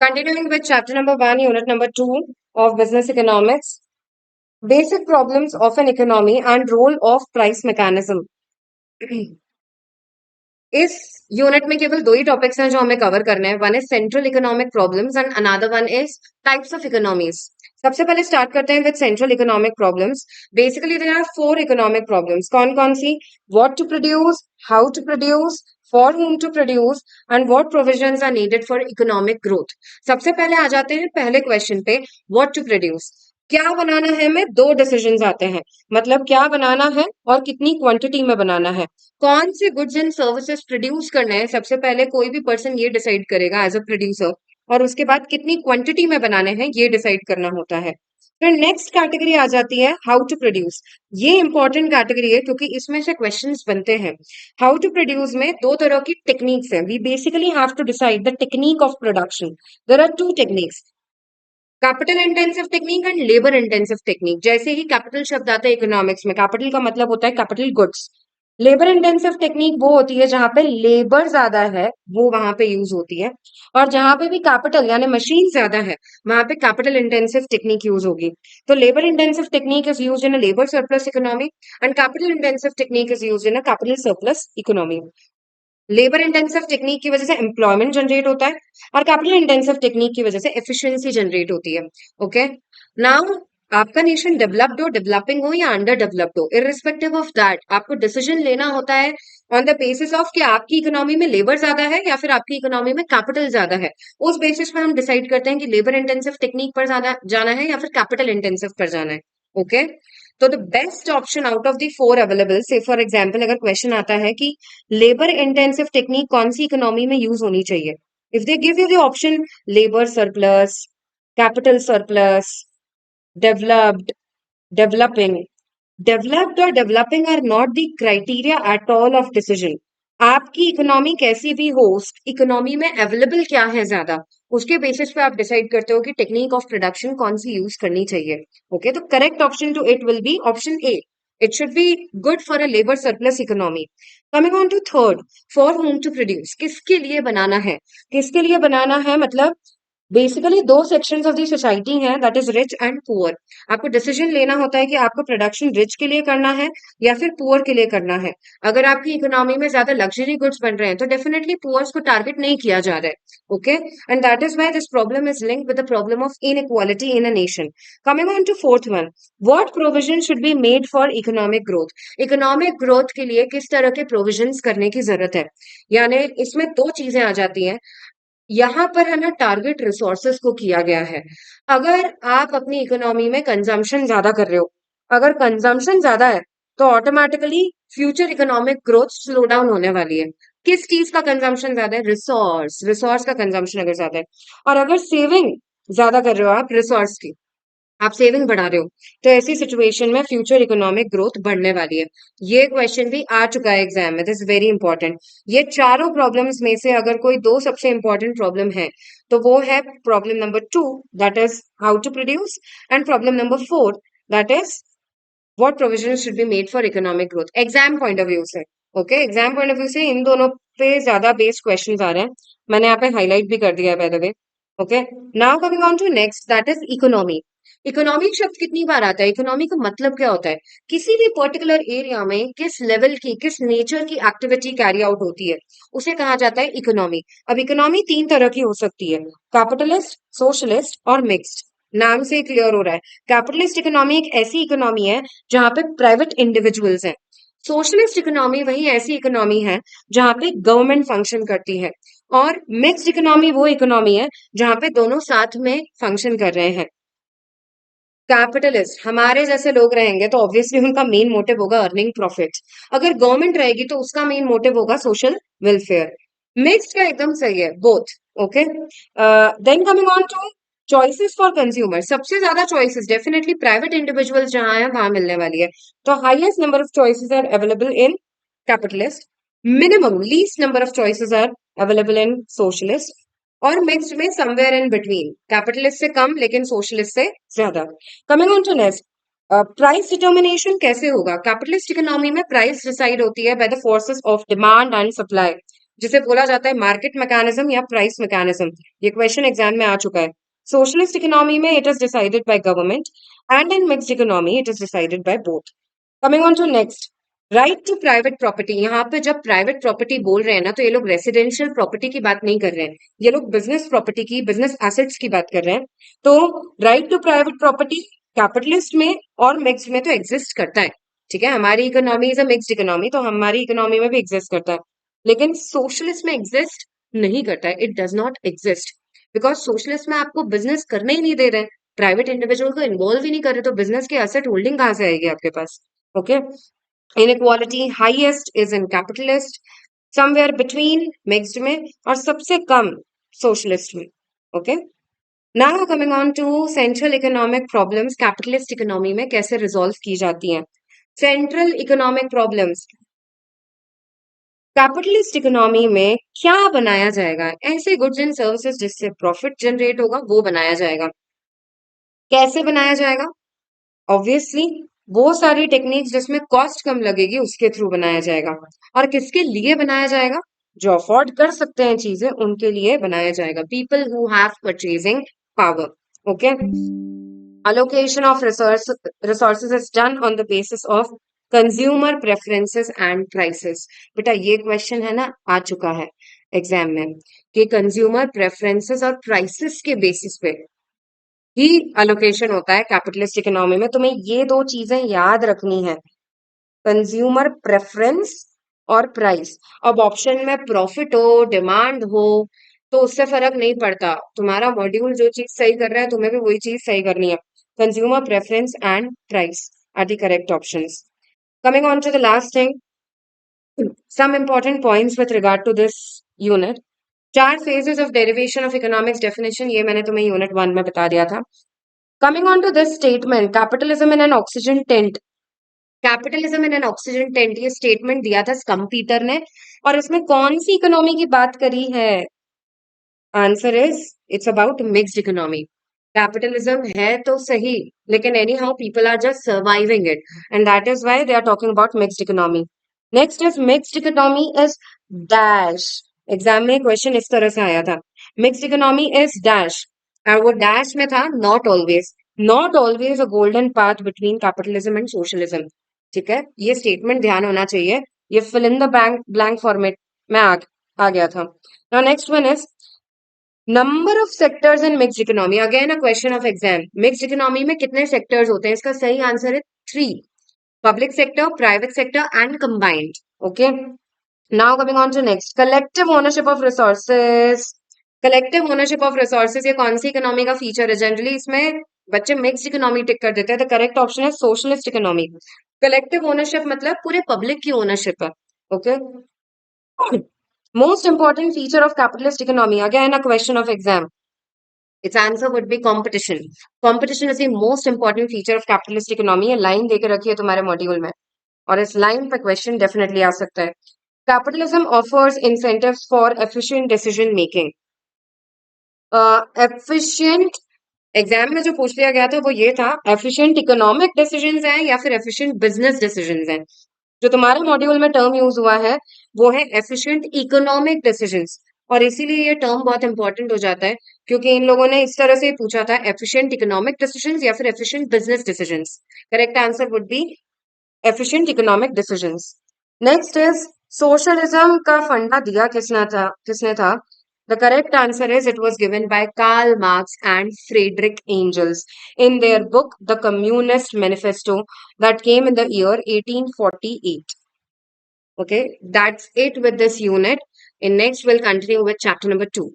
Continuing with chapter number 1, unit number 2 of business economics, basic problems of an economy and role of price mechanism. इस unit में केवल दो ही topics हैं जो हमें कवर करने हैं. One is central economic problems and another one is types of economies. सबसे पहले स्टार्ट करते हैं with central economic problems. Basically there are four economic problems. कौन कौन सी? What to produce, how to produce, for whom to produce and what provisions are needed for economic growth. सबसे पहले आ जाते हैं पहले क्वेश्चन पे, what to produce. क्या बनाना है में दो डिसीजंस आते हैं. मतलब क्या बनाना है और कितनी क्वांटिटी में बनाना है. कौन से गुड्स एंड सर्विसेज प्रोड्यूस करने हैं सबसे पहले कोई भी पर्सन ये डिसाइड करेगा एज अ प्रोड्यूसर, और उसके बाद कितनी क्वांटिटी में बनाने हैं ये डिसाइड करना होता है. फिर नेक्स्ट कैटेगरी आ जाती है हाउ टू प्रोड्यूस. ये इंपॉर्टेंट कैटेगरी है क्योंकि इसमें से क्वेश्चंस बनते हैं. हाउ टू प्रोड्यूस में दो तरह की टेक्निक्स हैं. We basically have to decide the technique of production. There are two techniques, capital intensive technique and labour intensive technique. जैसे ही कैपिटल शब्द आता है इकोनॉमिक्स में, कैपिटल का मतलब होता है capital goods. Labour intensive technique वो होती है जहां पे लेबर ज्यादा है, वो वहां पे यूज होती है. और जहां पे भी कैपिटल यानी मशीन ज्यादा है वहां पे कैपिटल इंटेंसिव टेक्निक यूज होगी. तो labour intensive technique is use in a labour surplus economy and capital intensive technique is use in a capital surplus economy. Labour intensive technique की वजह से एम्प्लॉयमेंट जनरेट होता है और कैपिटल इंटेंसिव टेक्निक की वजह से एफिशिएंसी जनरेट होती है. ओके, नाउ आपका नेशन डेवलप्ड हो, डेवलपिंग हो या अंडर डेवलप्ड हो, इररिस्पेक्टिव ऑफ दैट आपको डिसीजन लेना होता है ऑन द बेसिस ऑफ कि आपकी इकोनॉमी में लेबर ज्यादा है या फिर आपकी इकोनॉमी में कैपिटल ज्यादा है. उस बेसिस पे हम डिसाइड करते हैं कि लेबर इंटेंसिव टेक्निक पर ज्यादा जाना है या फिर कैपिटल इंटेंसिव पर जाना है. ओके, तो the best option out of the four available, से फॉर एग्जाम्पल अगर क्वेश्चन आता है कि लेबर इंटेंसिव टेक्निक कौन सी इकोनॉमी में यूज होनी चाहिए, if they give you the option labour surplus, capital surplus, developed, developing, developed और developing are not the criteria at all of decision. आपकी इकोनॉमी कैसी भी हो, उस इकोनॉमी में अवेलेबल क्या है ज्यादा, उसके बेसिस पे आप डिसाइड करते हो कि टेक्निक ऑफ प्रोडक्शन कौन सी यूज करनी चाहिए. ओके, तो correct option to it will be option A. It should be good for a labour surplus economy. Coming on to third, for whom to produce. किसके लिए बनाना है, किसके लिए बनाना है मतलब बेसिकली दो सेक्शंस ऑफ द सोसाइटी हैं, that is rich and poor. आपको डिसीजन लेना होता है कि आपको प्रोडक्शन रिच के लिए करना है या फिर पुअर के लिए करना है. अगर आपकी इकोनॉमी में ज्यादा लग्जरी गुड्स बन रहे हैं तो डेफिनेटली पुअर्स को टारगेट नहीं किया जा रहा है. Okay, and that is why this problem is linked with the problem of inequality in a nation. Coming on to fourth one, what provision should be made for economic growth. Economic growth के लिए किस तरह के provisions करने की जरूरत है. यानी इसमें दो चीजें आ जाती हैं. यहाँ पर है ना टारगेट रिसोर्सेस को किया गया है. अगर आप अपनी इकोनॉमी में कंजम्पशन ज्यादा कर रहे हो, अगर कंजम्पशन ज्यादा है तो automatically future economic growth slow down होने वाली है. किस चीज का कंजम्पशन ज्यादा है? रिसोर्स, रिसोर्स का कंजम्पशन अगर ज्यादा है. और अगर सेविंग ज्यादा कर रहे हो आप रिसोर्स की, आप सेविंग बढ़ा रहे हो, तो ऐसी सिचुएशन में फ्यूचर इकोनॉमिक ग्रोथ बढ़ने वाली है. ये क्वेश्चन भी आ चुका है एग्जाम में, दिस वेरी इंपॉर्टेंट. ये चारों प्रॉब्लम्स में से अगर कोई दो सबसे इंपॉर्टेंट प्रॉब्लम है तो वो है problem number 2, that is how to produce, and problem number 4, that is what provision should be made for economic growth. Exam point of view से, okay, exam point of view से इन दोनों पे ज्यादा बेस्ड क्वेश्चन आ रहे हैं. मैंने यहाँ पे हाईलाइट भी कर दिया है by the way. Okay, now coming on to next, that is economy. Economic शब्द कितनी बार आता है? इकोनॉमी का मतलब क्या होता है? किसी भी पर्टिकुलर एरिया में किस लेवल की, किस नेचर की एक्टिविटी कैरी आउट होती है, उसे कहा जाता है इकोनॉमी. अब इकोनॉमी तीन तरह की हो सकती है, कैपिटलिस्ट, सोशलिस्ट और मिक्स्ड. नाम से क्लियर हो रहा है. कैपिटलिस्ट इकोनॉमी एक ऐसी इकोनॉमी है जहां पे प्राइवेट इंडिविजुअल्स हैं. सोशलिस्ट इकोनॉमी वही ऐसी इकोनॉमी है जहां पे गवर्नमेंट फंक्शन करती है. और मिक्स्ड इकोनॉमी वो इकोनॉमी है जहां पे दोनों साथ में फंक्शन कर रहे हैं. कैपिटलिस्ट हमारे जैसे लोग रहेंगे तो ऑब्वियसली उनका मेन मोटिव होगा अर्निंग प्रॉफिट. अगर गवर्नमेंट रहेगी तो उसका मेन मोटिव होगा सोशल वेलफेयर. मिक्स्ड का एकदम सही है, both. Okay, then coming on to choices for consumer. सबसे ज्यादा चॉइसेस डेफिनेटली प्राइवेट इंडिविजुअल्स जहां है वहां मिलने वाली है. तो highest number of choices are available in capitalist, minimum least number of choices are available in socialist, और मिक्स्ड में समवेयर इन बिटवीन, कैपिटलिस्ट से कम लेकिन सोशलिस्ट से ज्यादा. Coming on to next, price determination कैसे होगा? कैपिटलिस्ट इकोनॉमी में प्राइस डिसाइड होती है by the forces of demand and supply. जिसे बोला जाता है मार्केट मैकेनिज्म या प्राइस मैकेनिज्म। ये क्वेश्चन एग्जाम में आ चुका है। सोशलिस्ट इकोनॉमी में it is decided by government and in mixed economy it is decided by both. Coming on to next, right to private property. यहाँ पे जब प्राइवेट प्रॉपर्टी बोल रहे हैं ना, तो ये लोग रेसिडेंशियल प्रॉपर्टी की बात नहीं कर रहे हैं, ये लोग बिजनेस प्रॉपर्टी की, बिजनेस एसेट्स की बात कर रहे हैं। तो right to private property capitalist में और मिक्स्ड में तो एग्जिस्ट करता है, ठीक है। हमारी economy is a mixed economy, तो हमारी इकोनॉमी में भी एग्जिस्ट करता है, लेकिन सोशलिस्ट में एग्जिस्ट नहीं करता है। It does not exist because socialist में आपको बिजनेस करने ही नहीं दे रहे हैं, प्राइवेट इंडिविजुअल को इन्वॉल्व ही नहीं कर रहे, तो बिजनेस की एसेट होल्डिंग कहाँ से आएगी आपके पास? Okay, inequality highest is in capitalist, somewhere between mixed में, और सबसे कम सोशलिस्ट में। Okay, now coming on to central economic problems capitalist economy में कैसे रिजॉल्व की जाती हैं। Central economic problems capitalist economy में क्या बनाया जाएगा? ऐसे गुड्स एंड सर्विसेज जिससे प्रॉफिट जनरेट होगा वो बनाया जाएगा। कैसे बनाया जाएगा? ऑब्वियसली वो सारी टेक्निक्स जिसमें कॉस्ट कम लगेगी उसके थ्रू बनाया जाएगा। और किसके लिए बनाया जाएगा? जो अफोर्ड कर सकते हैं चीजें उनके लिए बनाया जाएगा, people who have purchasing power. Okay, allocation of resources is done on the basis of consumer preferences and prices। बेटा ये क्वेश्चन है ना, आ चुका है एग्जाम में, कि कंज्यूमर प्रेफरेंसेस और प्राइसेस के बेसिस पे ही अलोकेशन होता है कैपिटलिस्ट इकोनॉमी में। तुम्हें ये दो चीजें याद रखनी है, कंज्यूमर प्रेफरेंस और प्राइस। अब ऑप्शन में प्रॉफिट हो, डिमांड हो, तो उससे फर्क नहीं पड़ता, तुम्हारा मॉड्यूल जो चीज सही कर रहा है तुम्हें भी वही चीज सही करनी है। Consumer preference and price are the correct options. Coming on to the last thing, some important points with regard to this unit। चार phases of derivation of economics definition, ये मैंने तुम्हें यूनिट 1 में बता दिया था। Coming on to this statement, capitalism in an oxygen tent। Capitalism in an oxygen tent, ये statement दिया था स्कम्पीटर ने, और इसमें कौन सी इकोनॉमी की बात करी है? Answer is it's about mixed economy. Capitalism है तो सही, लेकिन anyhow people are just surviving it, and that is why they are talking about mixed economy. Next is mixed economy is dash. Exam में question इस तरह से आया था, मिक्स्ड इकोनॉमी इज डैश, और वो डैश में था not always, not always a golden path between capitalism and socialism. ठीक है, ये स्टेटमेंट ध्यान होना चाहिए, ये fill in the blank format में आ गया था। Now next one is number of sectors in mixed economy, again a question of exam. Mixed economy में कितने सेक्टर्स होते हैं? इसका सही आंसर है 3, public sector, private sector and combined. Okay, now coming on to next, collective ownership of resources. Collective ownership of resources ये कौन सी इकोनॉमी का फीचर है? जनरली इसमें बच्चे मिक्स्ड इकोनॉमी टिक कर देते हैं, द करेक्ट ऑप्शन है सोशलिस्ट इकोनॉमी। कलेक्टिव ओनरशिप मतलब पूरे पब्लिक की ओनरशिप है। Okay, most important feature of capitalist economy, again a question of exam, its answer would be competition। competition is the most important feature of capitalist economy। ये line देके रखी है तुम्हारे module में, और इस लाइन पे क्वेश्चन डेफिनेटली आ सकता है। Capitalism offers incentives for efficient decision making. Efficient exam में जो पूछ लिया गया था वो ये था, एफिशिएंट इकोनॉमिक डिसीजंस हैं या फिर एफिशिएंट बिजनेस डिसीजंस हैं। जो तुम्हारे मॉड्यूल में टर्म यूज हुआ है वो है एफिशिएंट इकोनॉमिक डिसीजंस, और इसीलिए ये टर्म बहुत इंपॉर्टेंट हो जाता है, क्योंकि इन लोगों ने इस तरह से पूछा था, एफिशिएंट इकोनॉमिक डिसीजंस या फिर efficient business decisions. Correct answer would be efficient economic decisions. Next is socialism का फंडा दिया किसने था? The correct answer is it was given by Karl Marx and Friedrich Engels in their book The Communist Manifesto that came in the year 1848। Okay, that's it with this unit. In next we'll continue with chapter number 2।